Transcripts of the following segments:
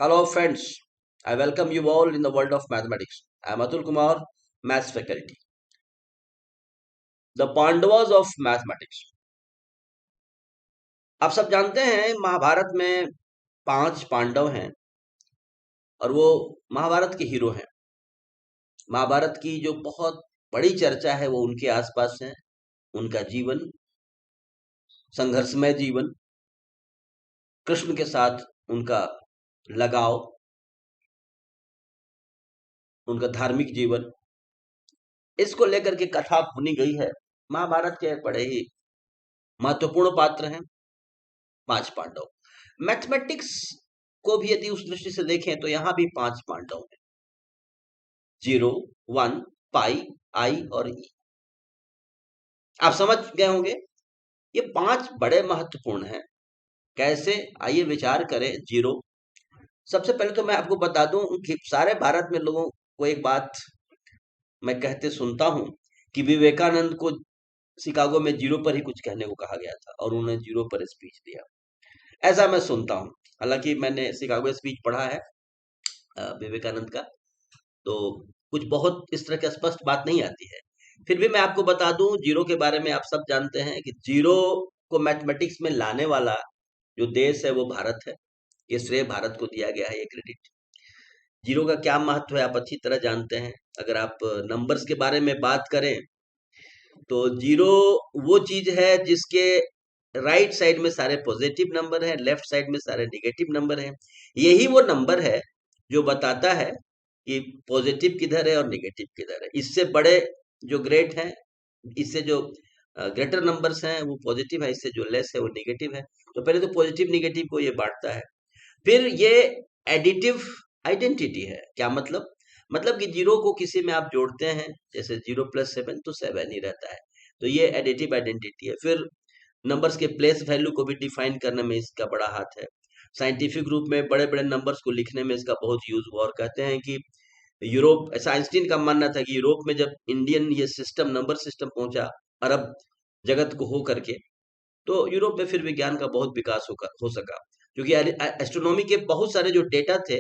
Hello friends, I welcome you all in the world of mathematics. I am Atul Kumar, Maths faculty. The Pandavas of mathematics. आप सब जानते हैं महाभारत में 5 पांडव हैं और वो महाभारत के हीरो हैं। महाभारत की जो बहुत बड़ी चर्चा है वो उनके आसपास है। उनका जीवन, संघर्षमय जीवन, कृष्ण के साथ उनका लगाव, उनका धार्मिक जीवन, इसको लेकर के कथा बुनी गई है। महाभारत के बड़े ही महत्वपूर्ण पात्र हैं 5 पांडव। मैथमेटिक्स को भी यदि उस दृष्टि से देखें तो यहाँ भी 5 पांडव हैं। 0, 1, पाई, आई और ई। आप समझ गए होंगे ये 5 बड़े महत्वपूर्ण हैं। कैसे, आइए विचार करें। 0, सबसे पहले तो मैं आपको बता दूं कि सारे भारत में लोगों को एक बात मैं कहते सुनता हूं कि विवेकानंद को शिकागो में 0 पर ही कुछ कहने को कहा गया था और उन्होंने 0 पर स्पीच दिया। ऐसा मैं सुनता हूं। हालांकि मैंने शिकागो स्पीच पढ़ा है विवेकानंद का, तो कुछ बहुत इस तरह की स्पष्ट बात नहीं आती है। फिर भी मैं आपको बता दूं, 0 के बारे में आप सब जानते हैं कि 0 को मैथमेटिक्स में लाने वाला जो देश है वो भारत है। ये श्रेय भारत को दिया गया है, ये क्रेडिट। 0 का क्या महत्व है आप अच्छी तरह जानते हैं। अगर आप नंबर्स के बारे में बात करें तो 0 वो चीज है जिसके राइट साइड में सारे पॉजिटिव नंबर है, लेफ्ट साइड में सारे नेगेटिव नंबर है। यही वो नंबर है जो बताता है कि पॉजिटिव किधर है और नेगेटिव किधर है। इससे बड़े जो ग्रेट हैं, इससे जो ग्रेटर नंबर्स हैं वो पॉजिटिव है, इससे जो लेस है वो नेगेटिव है। तो पहले तो पॉजिटिव नेगेटिव को ये बांटता है। फिर ये एडिटिव आइडेंटिटी है। क्या मतलब कि 0 को किसी में आप जोड़ते हैं, जैसे 0 + 7 तो 7 ही रहता है। तो ये एडिटिव आइडेंटिटी है। फिर नंबर्स के प्लेस वैल्यू को भी डिफाइन करने में इसका बड़ा हाथ है। साइंटिफिक रूप में बड़े बड़े नंबर्स को लिखने में इसका बहुत यूज हुआ और कहते हैं कि यूरोप, ऐसा आइंस्टीन का मानना था कि यूरोप में जब इंडियन ये सिस्टम, नंबर सिस्टम पहुंचा अरब जगत को हो करके, तो यूरोप में फिर विज्ञान का बहुत विकास हो सका, क्योंकि एस्ट्रोनॉमी के बहुत सारे जो डेटा थे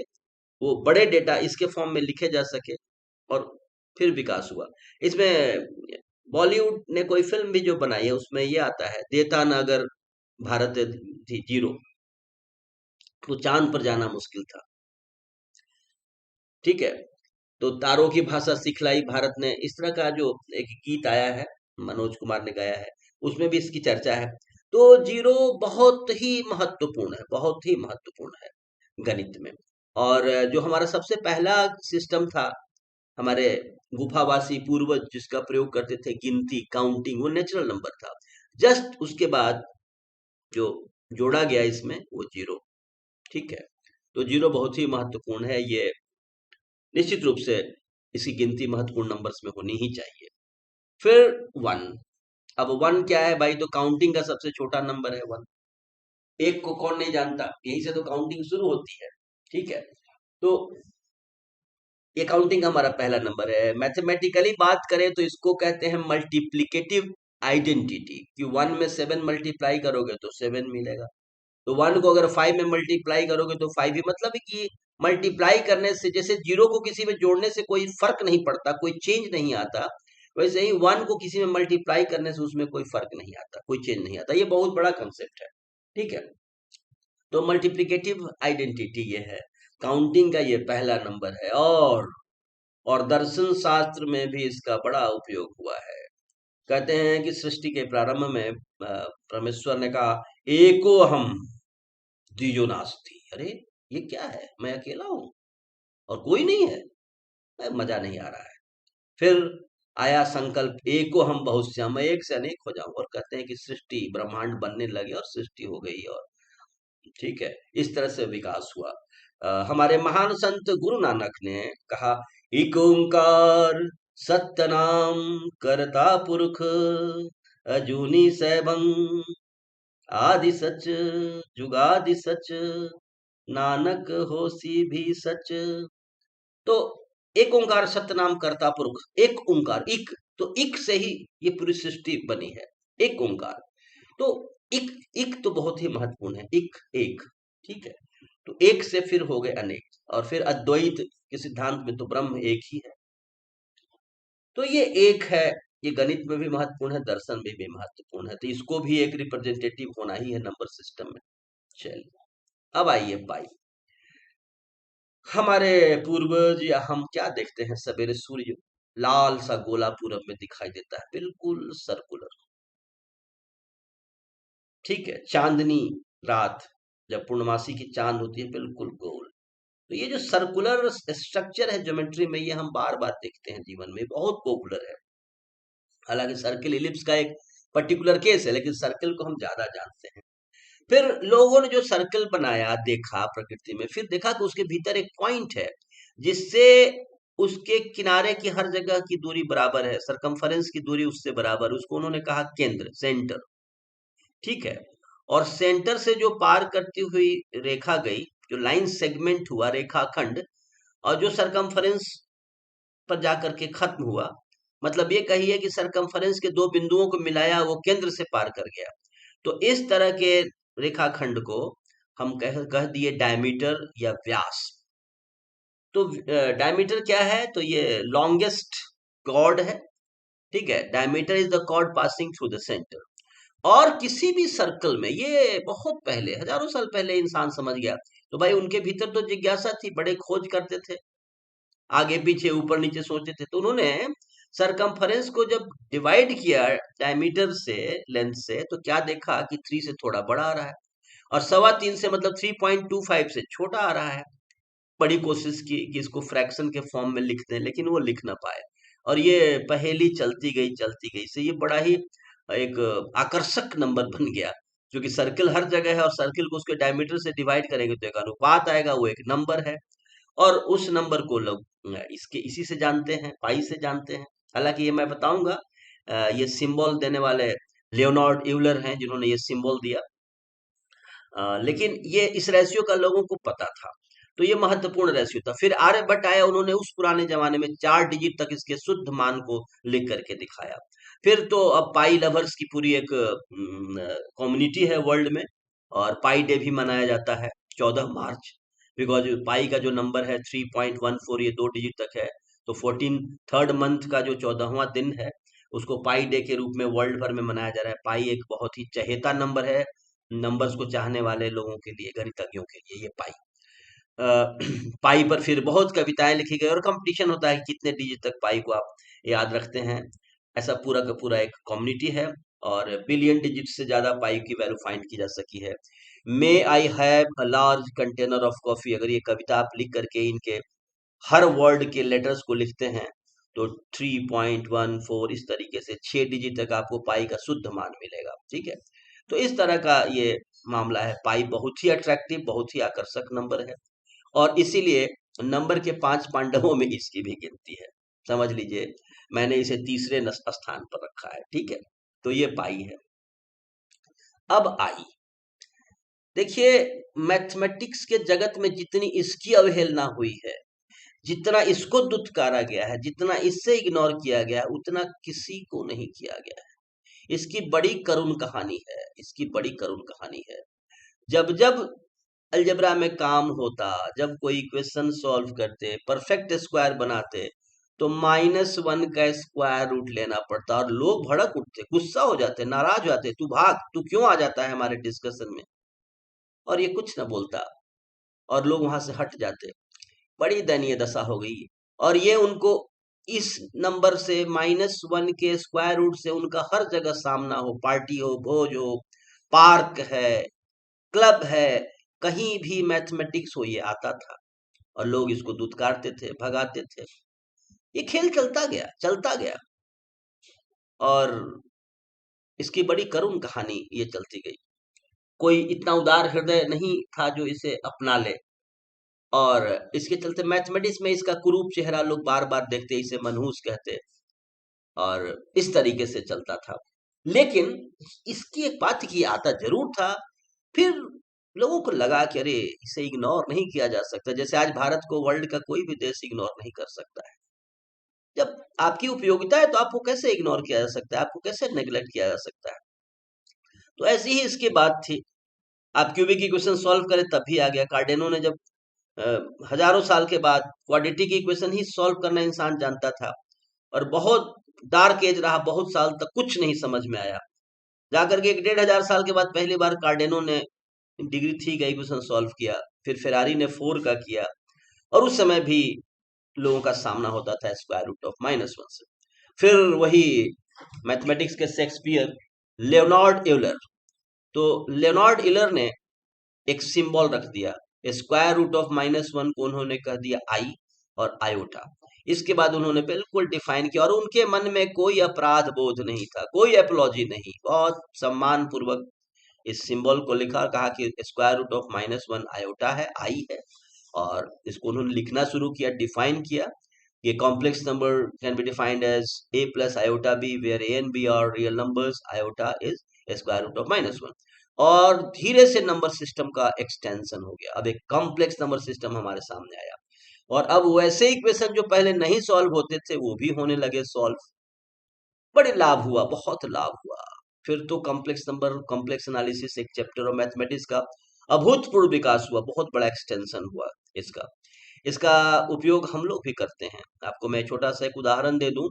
वो बड़े डेटा इसके फॉर्म में लिखे जा सके और फिर विकास हुआ। इसमें बॉलीवुड ने कोई फिल्म भी जो बनाई है उसमें ये आता है, देता न अगर भारत थी 0 तो चांद पर जाना मुश्किल था। ठीक है, तो तारों की भाषा सिखलाई भारत ने, इस तरह का जो एक गीत आया है, मनोज कुमार ने गाया है, उसमें भी इसकी चर्चा है। तो 0 बहुत ही महत्वपूर्ण है, बहुत ही महत्वपूर्ण है गणित में। और जो हमारा सबसे पहला सिस्टम था, हमारे गुफावासी पूर्वज जिसका प्रयोग करते थे, गिनती, काउंटिंग, वो नेचुरल नंबर था। जस्ट उसके बाद जो जोड़ा गया इसमें वो 0। ठीक है, तो 0 बहुत ही महत्वपूर्ण है। ये निश्चित रूप से इसकी गिनती महत्वपूर्ण नंबर्स में होनी ही चाहिए। फिर 1। अब 1 क्या है भाई? तो काउंटिंग का सबसे छोटा नंबर है 1। एक को कौन नहीं जानता, यहीं से तो काउंटिंग शुरू होती है। ठीक है, तो ये काउंटिंग हमारा पहला नंबर है। मैथमेटिकली बात करें तो इसको कहते हैं मल्टीप्लिकेटिव आइडेंटिटी, कि 1 में 7 मल्टीप्लाई करोगे तो 7 मिलेगा। तो 1 को अगर 5 में मल्टीप्लाई करोगे तो 5 ही। मतलब है कि मल्टीप्लाई करने से, जैसे 0 को किसी में जोड़ने से कोई फर्क नहीं पड़ता, कोई चेंज नहीं आता, वैसे ही 1 को किसी में मल्टीप्लाई करने से उसमें कोई फर्क नहीं आता, कोई चेंज नहीं आता। ये बहुत बड़ा कंसेप्ट है। ठीक है, तो मल्टीप्लिकेटिव आइडेंटिटी ये है, काउंटिंग का ये पहला नंबर है। और दर्शन शास्त्र में भी इसका बड़ा उपयोग हुआ है। कहते हैं कि सृष्टि के प्रारंभ में परमेश्वर ने कहा, एको हम द्विजो नास्ति। अरे ये क्या है, मैं अकेला हूं और कोई नहीं है, मजा नहीं आ रहा है। फिर आया संकल्प, एको हम बहुश्याम, मैं एक से अनेक हो जाऊं। और कहते हैं कि सृष्टि, ब्रह्मांड बनने लगे और सृष्टि हो गई। और ठीक है, इस तरह से विकास हुआ। हमारे महान संत गुरु नानक ने कहा, एक ओंकार सत्यनाम करता पुरख, अजूनी सैभं आदि सच, जुगादि सच, नानक होसी भी सच। तो एक ओंकार सत्यनाम करता पुरख, एक ओंकार, इक, तो इक से ही ये पूरी सृष्टि बनी है, एक ओंकार। तो इक, इक तो बहुत ही महत्वपूर्ण है, इक, एक। ठीक है, तो एक से फिर हो गए अनेक, और फिर अद्वैत के सिद्धांत में तो ब्रह्म एक ही है। तो ये एक है, ये गणित में भी महत्वपूर्ण है, दर्शन में भी महत्वपूर्ण है, तो इसको भी एक रिप्रेजेंटेटिव होना ही है नंबर सिस्टम में। चलिए, अब आइए पाई। हमारे पूर्वज या हम क्या देखते हैं, सवेरे सूर्य लाल सा गोला पूरब में दिखाई देता है, बिल्कुल सर्कुलर। ठीक है, चांदनी रात जब पूर्णमासी की चांद होती है, बिल्कुल गोल। तो ये जो सर्कुलर स्ट्रक्चर है ज्योमेट्री में, ये हम बार बार देखते हैं जीवन में, बहुत पॉपुलर है। हालांकि सर्किल इलिप्स का एक पर्टिकुलर केस है, लेकिन सर्किल को हम ज्यादा जानते हैं। फिर लोगों ने जो सर्कल बनाया, देखा प्रकृति में, फिर देखा कि उसके भीतर एक पॉइंट है जिससे उसके किनारे की हर जगह की दूरी बराबर है, सरकमफरेंस की दूरी उससे बराबर, उसको उन्होंने कहा केंद्र, सेंटर। ठीक है, और सेंटर से जो पार करती हुई रेखा गई, जो लाइन सेगमेंट हुआ, रेखाखंड, और जो सरकमफरेंस पर जाकर के खत्म हुआ, मतलब ये कहिए कि सरकमफरेंस के दो बिंदुओं को मिलाया, वो केंद्र से पार कर गया। तो इस तरह के रेखाखंड को हम कह दिए डायमीटर या व्यास। तो डायमीटर क्या है, तो ये लॉन्गेस्ट कॉर्ड है। ठीक है, diameter is the cord passing through the centre. और किसी भी सर्कल में, ये बहुत पहले, हजारों साल पहले इंसान समझ गया। तो भाई उनके भीतर तो जिज्ञासा थी, बड़े खोज करते थे, आगे पीछे ऊपर नीचे सोचते थे। तो उन्होंने सरकमफरेंस को जब डिवाइड किया डायमीटर से, लेंथ से, तो क्या देखा कि 3 से थोड़ा बड़ा आ रहा है, और 3.25 से, मतलब 3.25 से छोटा आ रहा है। बड़ी कोशिश की कि इसको फ्रैक्शन के फॉर्म में लिख दें, लेकिन वो लिख ना पाए, और ये पहेली चलती गई से ये बड़ा ही एक आकर्षक नंबर बन गया। क्योंकि सर्किल हर जगह है, और सर्किल को उसके डायमीटर से डिवाइड करेंगे तो एक अनुपात आएगा, वो एक नंबर है। और उस नंबर को लोग इसके इसी से जानते हैं, पाई से जानते हैं। हालांकि ये मैं बताऊंगा, ये सिंबल देने वाले लियोनार्ड यूलर हैं, जिन्होंने ये सिंबल दिया। लेकिन ये इस रेशियो का लोगों को पता था, तो ये महत्वपूर्ण रेशियो था। फिर आर्यभट्ट आया, उन्होंने उस पुराने जमाने में 4 डिजिट तक इसके शुद्ध मान को लिख करके दिखाया। फिर तो अब पाई लवर्स की पूरी एक कम्युनिटी है वर्ल्ड में, और पाई डे भी मनाया जाता है 14 मार्च। बिकॉज पाई का जो नंबर है 3.14, ये 2 डिजिट तक है। तो 14 थर्ड मंथ का जो 14वां दिन है, उसको पाई डे के रूप में वर्ल्ड भर में मनाया जा रहा है। पाई एक बहुत ही चहेता नंबर है, नंबर्स को चाहने वाले लोगों के लिए, गणितज्ञों के लिए ये पाई। पाई पर फिर बहुत कविताएं लिखी गई, और कंपटीशन होता है कि कितने डिजिट तक पाई को आप याद रखते हैं। ऐसा पूरा का पूरा एक कम्युनिटी है, और बिलियन डिजिट से ज्यादा पाई की वैल्यू फाइंड की जा सकी है। May I have a large container of coffee, अगर ये कविता आप लिख करके इनके हर वर्ड के लेटर्स को लिखते हैं, तो 3.14 इस तरीके से 6 डिजिट तक आपको पाई का शुद्ध मान मिलेगा। ठीक है, तो इस तरह का ये मामला है। पाई बहुत ही अट्रैक्टिव, बहुत ही आकर्षक नंबर है, और इसीलिए नंबर के 5 पांडवों में इसकी भी गिनती है। समझ लीजिए, मैंने इसे तीसरे स्थान पर रखा है। ठीक है, तो ये पाई है। अब आई, देखिए, मैथमेटिक्स के जगत में जितनी इसकी अवहेलना हुई है, जितना इसको दुत्कारा गया है, जितना इससे इग्नोर किया गया है, उतना किसी को नहीं किया गया है। इसकी बड़ी करुण कहानी है, इसकी बड़ी करुण कहानी है। जब जब अलजेब्रा में काम होता, जब कोई इक्वेशन सॉल्व करते, परफेक्ट स्क्वायर बनाते, तो -1 का स्क्वायर रूट लेना पड़ता, और लोग भड़क उठते, गुस्सा हो जाते, नाराज हो जाते, तू भाग, तू क्यों आ जाता है हमारे डिस्कशन में, और ये कुछ ना बोलता, और लोग वहां से हट जाते। बड़ी दयनीय दशा हो गई। और ये उनको इस नंबर से -1 के स्क्वायर रूट से उनका हर जगह सामना हो, पार्टी हो, भोज हो, पार्क है, क्लब है, कहीं भी मैथमेटिक्स हो, ये आता था, और लोग इसको दुत्कारते थे, भगाते थे। ये खेल चलता गया, चलता गया, और इसकी बड़ी करुण कहानी ये चलती गई। कोई इतना उदार हृदय नहीं था जो इसे अपना ले, और इसके चलते मैथमेटिक्स में इसका कुरूप चेहरा लोग बार बार देखते, इसे मनहूस कहते, और इस तरीके से चलता था। लेकिन इसकी एक बात की आता जरूर था। फिर लोगों को लगा कि अरे, इसे इग्नोर नहीं किया जा सकता, जैसे आज भारत को वर्ल्ड का कोई भी देश इग्नोर नहीं कर सकता है। जब आपकी उपयोगिता है, तो आपको कैसे इग्नोर किया जा सकता है, आपको कैसे नेग्लेक्ट किया जा सकता है। तो ऐसी ही इसकी बात थी। आप क्यूबिक इक्वेशन सॉल्व करें तब भी आ गया। कार्डेनो ने जब हजारों साल के बाद क्वाड्रेटिक इक्वेशन ही सॉल्व करना इंसान जानता था, और बहुत डार्क एज रहा, बहुत साल तक कुछ नहीं समझ में आया। जाकर के 1500 साल के बाद पहली बार कार्डेनो ने डिग्री 3 का इक्वेशन सॉल्व किया, फिर फेरारी ने 4 का किया, और उस समय भी लोगों का सामना होता था स्क्वायर रूट ऑफ -1 से। फिर वही मैथमेटिक्स के शेक्सपियर लियोनार्ड यूलर, तो लियोनार्ड यूलर ने एक सिंबल रख दिया, स्क्वायर रूट ऑफ -1 को उन्होंने कह दिया आई और आयोटा। इसके बाद उन्होंने बिल्कुल डिफाइन किया, और उनके मन में कोई अपराध बोध नहीं था, कोई एपोलॉजी नहीं, बहुत सम्मान पूर्वक इस सिंबल को लिखा, कहा कि स्क्वायर रूट ऑफ -1 आयोटा है, आई है, और इसको उन्होंने लिखना शुरू किया, डिफाइन किया। ये complex number can be defined as a plus iota b, where a and b are real numbers, iota is square root of -1। और धीरे से नंबर सिस्टम का एक्सटेंशन हो गया, अब एक कॉम्प्लेक्स नंबर सिस्टम हमारे सामने आया, और अब वैसे इक्वेशन जो पहले नहीं सॉल्व होते थे वो भी होने लगे सॉल्व। बड़े लाभ हुआ, बहुत लाभ हुआ। फिर तो कॉम्प्लेक्स नंबर, कॉम्प्लेक्स एनालिसिस एक चैप्टर ऑफ मैथमेटिक्स का अभूतपूर्व विकास हुआ, बहुत बड़ा एक्सटेंशन हुआ इसका। इसका उपयोग हम लोग भी करते हैं। आपको मैं छोटा सा एक उदाहरण दे दूं।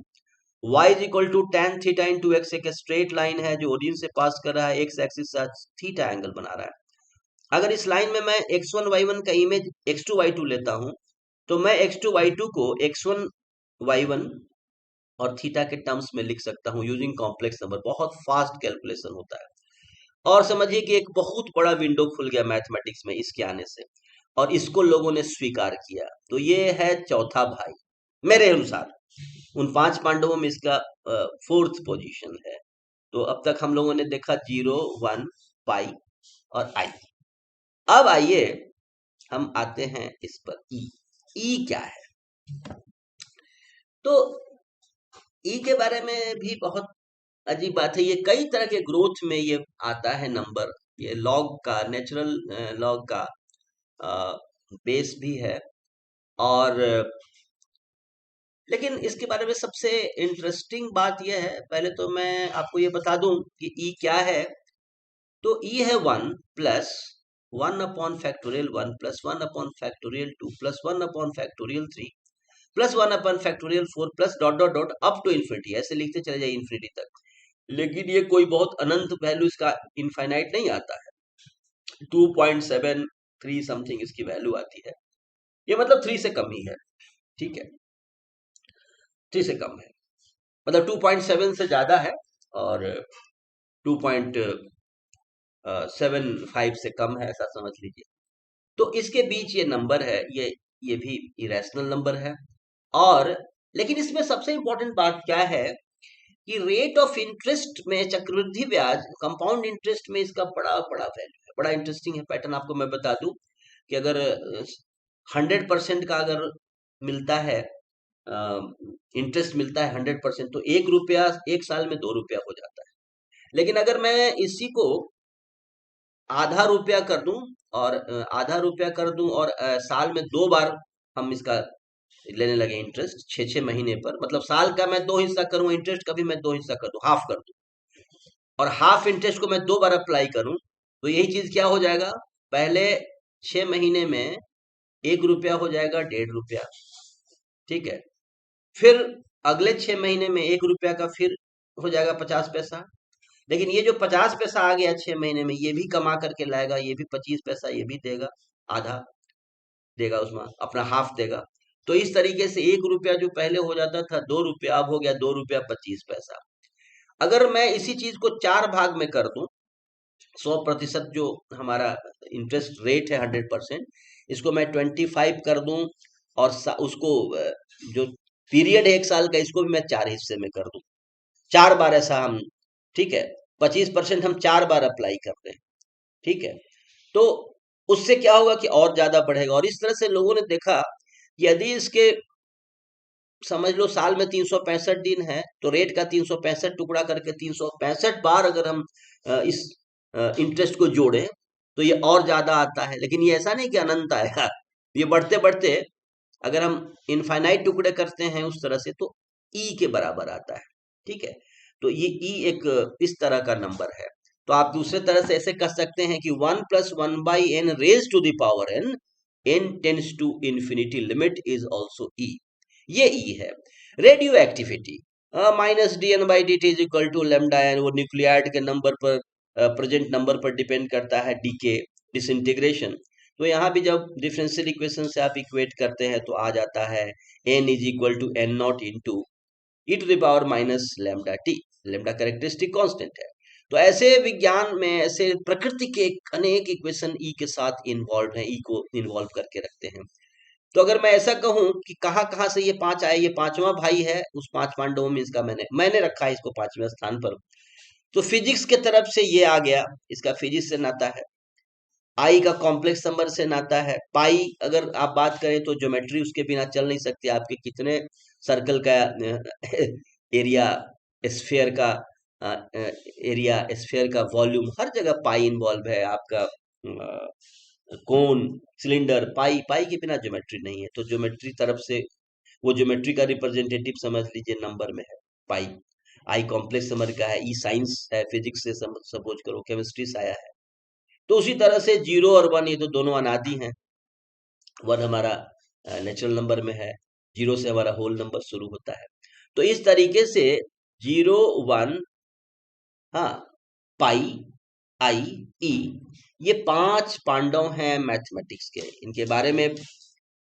y is equal to tan theta into x, एक स्ट्रेट लाइन है जो ओरिजिन से पास कर रहा है, एक्स एक्सिस से थीटा एंगल बना रहा है। अगर इस लाइन में मैं x1 y1 का इमेज x2 y2 लेता हूं, तो मैं x2 y2 को x1 y1 और थीटा के टर्म्स में लिख सकता हूं यूजिंग कॉम्प्लेक्स नंबर। बहुत फास्ट कैलकुलेशन होता है, और समझिए कि एक बहुत बड़ा विंडो खुल गया मैथमेटिक्स में इसके आने से, और इसको लोगों ने स्वीकार किया। तो ये है चौथा भाई मेरे अनुसार। उन 5 पांडवों में इसका 4th पोजीशन है। तो अब तक हम लोगों ने देखा 0, 1, पाई और आई। अब आइए हम आते हैं इस पर, ई क्या है। तो ई के बारे में भी बहुत अजीब बात है। ये कई तरह के ग्रोथ में ये आता है नंबर, ये लॉग का, नेचुरल लॉग का बेस भी है। और लेकिन इसके बारे में सबसे इंटरेस्टिंग बात यह है, पहले तो मैं आपको ये बता दूं कि ई क्या है। तो ई है 1 plus 1 upon factorial 1 plus 1 upon factorial 2 plus 1 upon factorial 3 plus 1 upon factorial 4 plus dot dot dot up to infinity, ऐसे लिखते चले जाइए इन्फिनिटी तक। लेकिन ये कोई बहुत अनंत वैल्यू इसका इनफाइनाइट नहीं आता है। 2.73 समथिंग इसकी वैल्यू आती है। ये मतलब 3 से कम ही है, ठीक है, 3 से कम है, मतलब 2.7 से ज्यादा है और 2.75 से कम है, ऐसा समझ लीजिए। तो इसके बीच ये नंबर है, ये भी इरेशनल नंबर है। और लेकिन इसमें सबसे इंपॉर्टेंट बात क्या है कि रेट ऑफ इंटरेस्ट में, चक्रवृद्धि ब्याज, कंपाउंड इंटरेस्ट में इसका बड़ा बड़ा वैल्यू है। बड़ा इंटरेस्टिंग है पैटर्न। आपको मैं बता दूं कि अगर 100% का अगर मिलता है, इंटरेस्ट मिलता है 100%, तो 1 रुपया 1 साल में 2 रुपया हो जाता है। लेकिन अगर मैं इसी को आधा रुपया कर दूं, और आधा रुपया कर दूं, और साल में 2 बार हम इसका लेने लगे इंटरेस्ट, 6-6 महीने पर, मतलब साल का मैं 2 हिस्सा करूं इंटरेस्ट, कभी मैं 2 हिस्सा कर दूं, हाफ कर दूं, और हाफ इंटरेस्ट को मैं 2 बार अप्लाई करूं, तो यही चीज क्या हो जाएगा, पहले 6 महीने में 1 रुपया हो जाएगा 1.5 रुपया, ठीक है। फिर अगले 6 महीने में 1 रुपया का फिर हो जाएगा 50 पैसा। लेकिन ये जो 50 पैसा आ गया 6 महीने में, ये भी कमा करके लाएगा, ये भी 25 पैसा ये भी देगा, आधा देगा, उसमें अपना हाफ देगा। तो इस तरीके से 1 रुपया जो पहले हो जाता था 2 रुपया, अब हो गया 2 रुपया 25 पैसा। अगर मैं इसी चीज को 4 भाग में कर दूं, 100% जो हमारा इंटरेस्ट रेट है 100%, इसको मैं 25 कर दूं, और उसको जो पीरियड है 1 साल का, इसको भी मैं 4 हिस्से में कर दूं, 4 बार ऐसा हम, ठीक है, 25% हम 4 बार अप्लाई करते हैं, ठीक है। तो उससे क्या होगा कि और ज्यादा बढ़ेगा। और इस तरह से लोगों ने देखा कि यदि इसके, समझ लो साल में 365 दिन है, तो रेट का 365 टुकड़ा करके 365 बार अगर हम इस इंटरेस्ट को जोड़ें, तो ये और ज्यादा आता है। लेकिन ये ऐसा नहीं कि अनंत आएगा, ये बढ़ते बढ़ते अगर हम इनफाइनाइट टुकड़े करते हैं उस तरह से, तो ई के बराबर आता है, ठीक है। तो ये ई एक इस तरह का नंबर है। तो आप दूसरे तरह से ऐसे कह सकते हैं कि 1+1/n raise to the power n tends to infinity limit is also e. ये ई है। Radioactivity -dn/dt is equal to lambda N, वो न्यूक्लियाइड के नंबर पर, प्रेजेंट नंबर पर डिपेंड करता है, डीके, डिसइंटीग्रेशन। तो यहाँ भी जब डिफरेंशियल इक्वेशन से आप इक्वेट करते हैं तो आ जाता है n is equal to n naught into e to the power minus lambda t. Lambda characteristic constant है। तो ऐसे विज्ञान में ऐसे प्रकृति के अनेक इक्वेशन ई के साथ इन्वॉल्व हैं, ई को इन्वॉल्व करके रखते हैं। तो अगर मैं ऐसा कहूं कि कहाँ कहाँ से ये पांच आए, ये पांचवा भाई है उस पांच पांडवों में, इसका मैंने रखा है इसको पांचवें स्थान पर। तो फिजिक्स के तरफ से ये आ गया, इसका फिजिक्स से नाता है। आई का कॉम्प्लेक्स नंबर से नाता है। पाई अगर आप बात करें तो ज्योमेट्री उसके बिना चल नहीं सकती। आपके कितने सर्कल का एरिया, स्फीयर का एरिया, स्फीयर का वॉल्यूम, हर जगह पाई इन्वॉल्व है। आपका कोन, सिलेंडर, पाई, पाई के बिना ज्योमेट्री नहीं है। तो ज्योमेट्री तरफ से वो ज्योमेट्री का रिप्रेजेंटेटिव समझ लीजिए नंबर में है पाई। आई कॉम्प्लेक्स नंबर का है, ई साइंस है, फिजिक्स से सपोज करो, केमिस्ट्री से आया है। तो उसी तरह से 0 और 1 ये तो दोनों अनादि हैं। 1 हमारा नेचुरल नंबर में है, 0 से हमारा होल नंबर शुरू होता है। तो इस तरीके से 0, 1, हाँ, पाई, आई, ई, ये 5 पांडव हैं मैथमेटिक्स के। इनके बारे में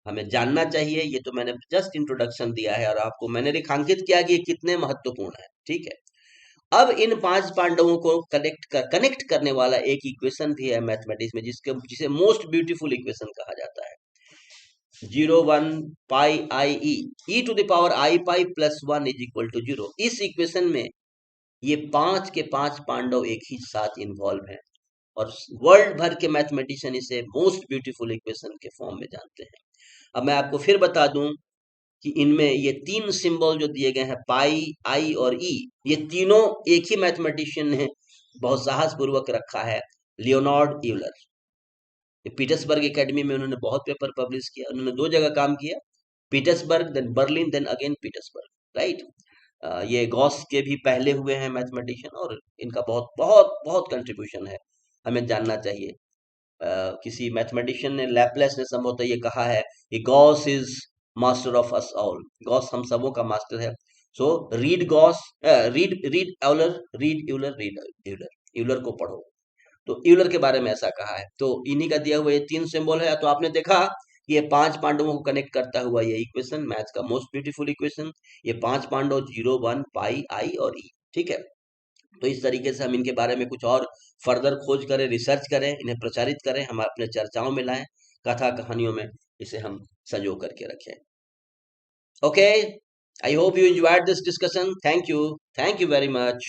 हमें जानना चाहिए। ये तो मैंने जस्ट इंट्रोडक्शन दिया है और आपको मैंने रेखांकित किया कि ये कितने महत्वपूर्ण है। ठीक है, अब इन 5 पांडवों को कनेक्ट करने वाला एक इक्वेशन भी है मैथमेटिक्स में, जिसे मोस्ट ब्यूटीफुल इक्वेशन कहा जाता है। 0, 1 pi i e to the power i pi plus 1 is equal to 0। इस इक्वेशन में ये 5 के 5 पांडव एक ही साथ इन्वॉल्व हैं और वर्ल्ड भर के मैथमेटिशियन इसे मोस्ट ब्यूटीफुल इक्वेशन के फॉर्म में जानते हैं। अब मैं आपको फिर बता दूं कि इनमें ये 3 सिंबल जो दिए गए हैं, पाई, आई और ई, ये तीनों एक ही मैथमेटिशियन ने बहुत साहस पूर्वक रखा है, लियोनार्ड यूलर। पीटर्सबर्ग एकेडमी में उन्होंने बहुत पेपर पब्लिश किया। उन्होंने 2 जगह काम किया, Petersburg then Berlin then again Petersburg, right. ये गॉस के भी पहले हुए हैं मैथमेटिशियन और इनका बहुत बहुत बहुत कंट्रीब्यूशन है, हमें जानना चाहिए। किसी मैथमेटिशियन ने, लैपलेस ने संभवतः ये कहा है कि Gauss is master of us all, Gauss हम सबों का मास्टर है। So read Gauss, read read Euler, read Euler, read Euler, Euler को पढ़ो। तो यूलर के बारे में ऐसा कहा है। तो इन्हीं का दिया हुआ ये 3 सिंबल है। तो आपने देखा कि ये 5 पांडवों को कनेक्ट करता हुआ ये इक्वेशन, मैथ्स का मोस्ट ब्यूटीफुल इक्वेशन, ये 5 पांडव 0, 1 पाई आई और ई। ठीक है, तो इस तरीके से हम इनके बारे में कुछ और फर्दर खोज करें, रिसर्च करें, इन्हें प्रचारित करें, हम अपने चर्चाओं में लाएं, कथा कहानियों में इसे हम संजो करके रखें। Okay, I hope you enjoyed this discussion. Thank you very much.